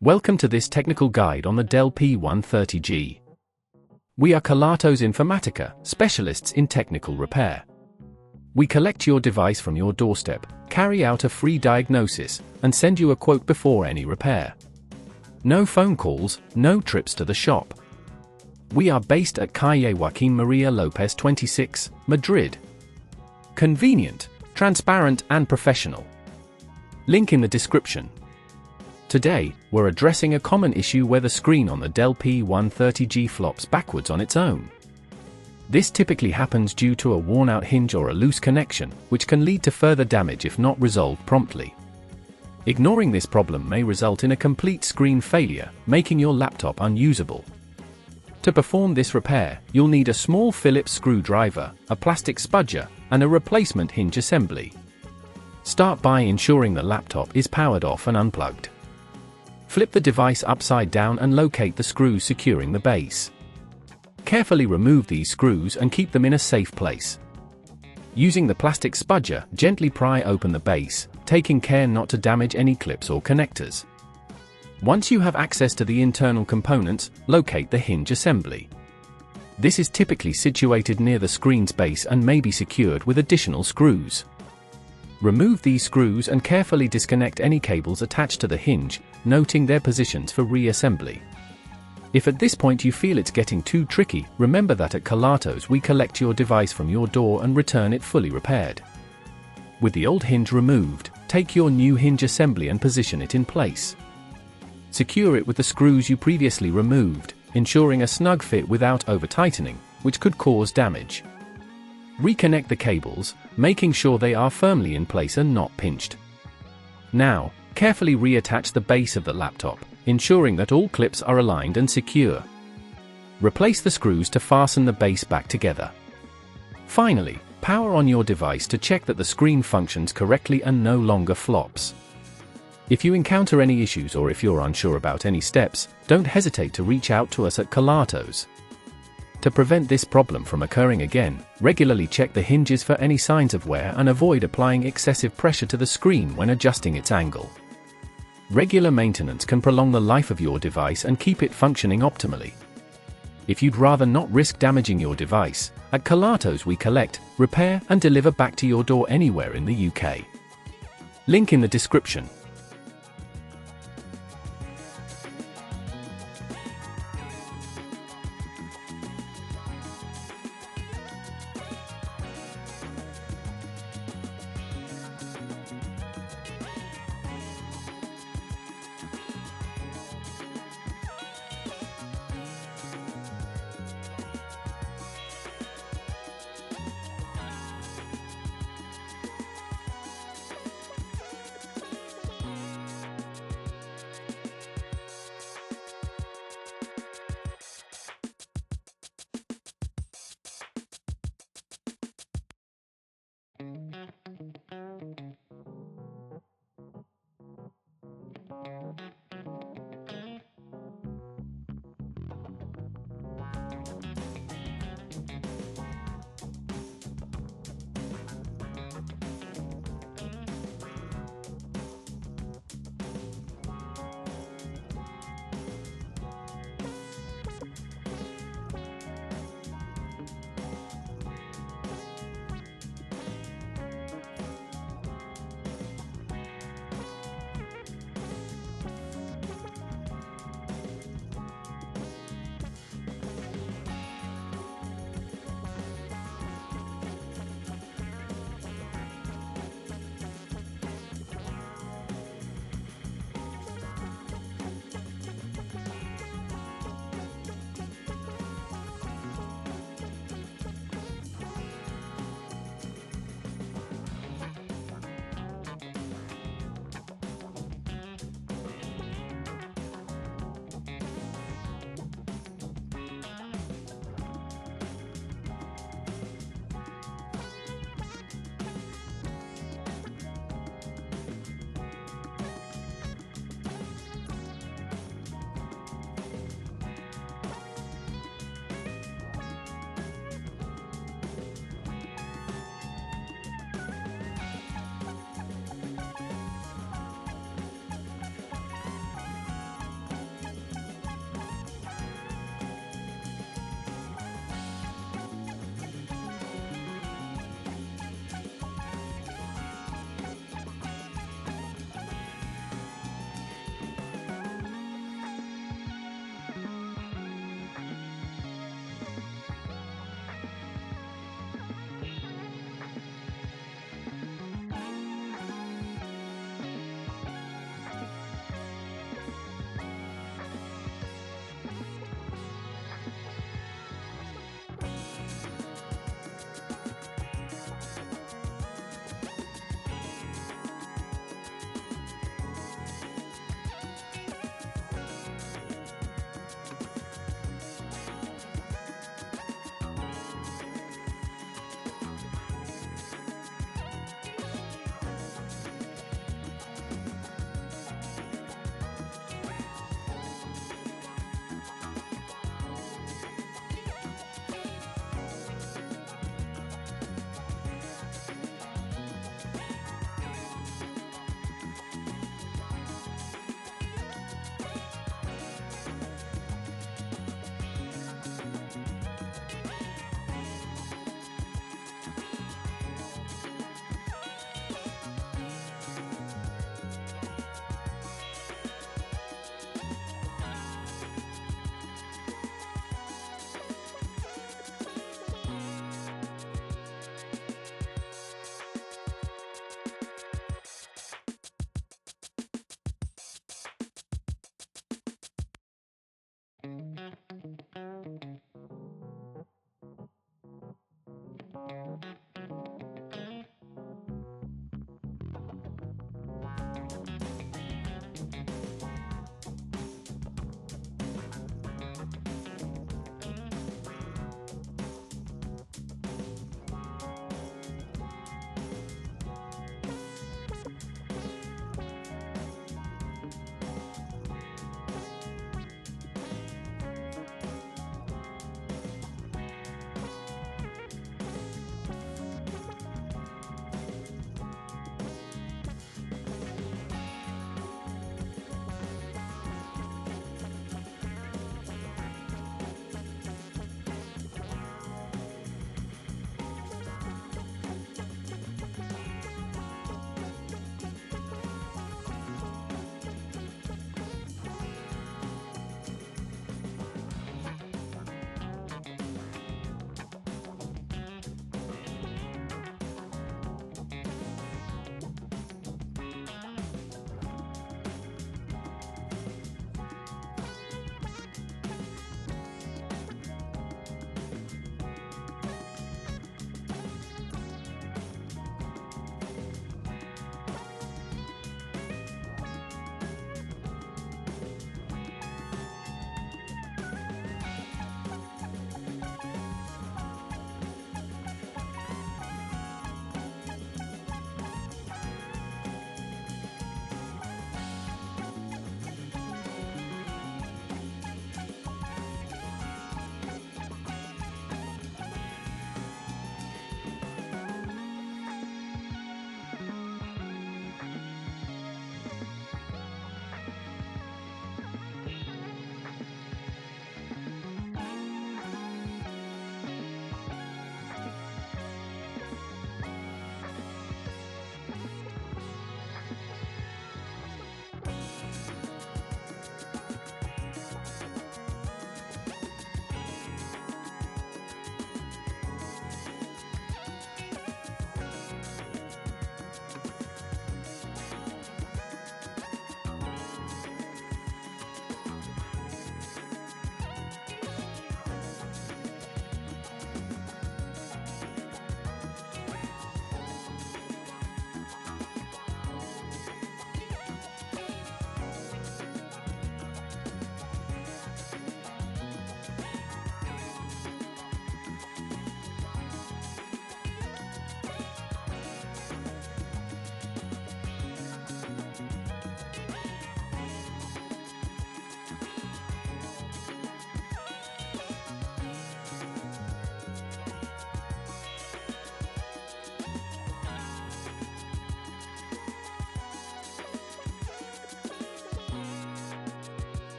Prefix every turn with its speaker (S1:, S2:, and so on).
S1: Welcome to this technical guide on the Dell P130G. We are Kelatos Informatica, specialists in technical repair. We collect your device from your doorstep, carry out a free diagnosis, and send you a quote before any repair. No phone calls, no trips to the shop. We are based at Calle Joaquín María López 26, Madrid. Convenient, transparent and professional. Link in the description. Today, we're addressing a common issue where the screen on the Dell P130G flops backwards on its own. This typically happens due to a worn-out hinge or a loose connection, which can lead to further damage if not resolved promptly. Ignoring this problem may result in a complete screen failure, making your laptop unusable. To perform this repair, you'll need a small Phillips screwdriver, a plastic spudger, and a replacement hinge assembly. Start by ensuring the laptop is powered off and unplugged. Flip the device upside down and locate the screws securing the base. Carefully remove these screws and keep them in a safe place. Using the plastic spudger, gently pry open the base, taking care not to damage any clips or connectors. Once you have access to the internal components, locate the hinge assembly. This is typically situated near the screen's base and may be secured with additional screws. Remove these screws and carefully disconnect any cables attached to the hinge, noting their positions for reassembly. If at this point you feel it's getting too tricky, remember that at Kelatos we collect your device from your door and return it fully repaired. With the old hinge removed, take your new hinge assembly and position it in place. Secure it with the screws you previously removed, ensuring a snug fit without over-tightening, which could cause damage. Reconnect the cables, making sure they are firmly in place and not pinched. Now, carefully reattach the base of the laptop, ensuring that all clips are aligned and secure. Replace the screws to fasten the base back together. Finally, power on your device to check that the screen functions correctly and no longer flops. If you encounter any issues or if you're unsure about any steps, don't hesitate to reach out to us at Kelatos. To prevent this problem from occurring again, regularly check the hinges for any signs of wear and avoid applying excessive pressure to the screen when adjusting its angle. Regular maintenance can prolong the life of your device and keep it functioning optimally. If you'd rather not risk damaging your device, at Kelatos we collect, repair and deliver back to your door anywhere in the UK. Link in the description.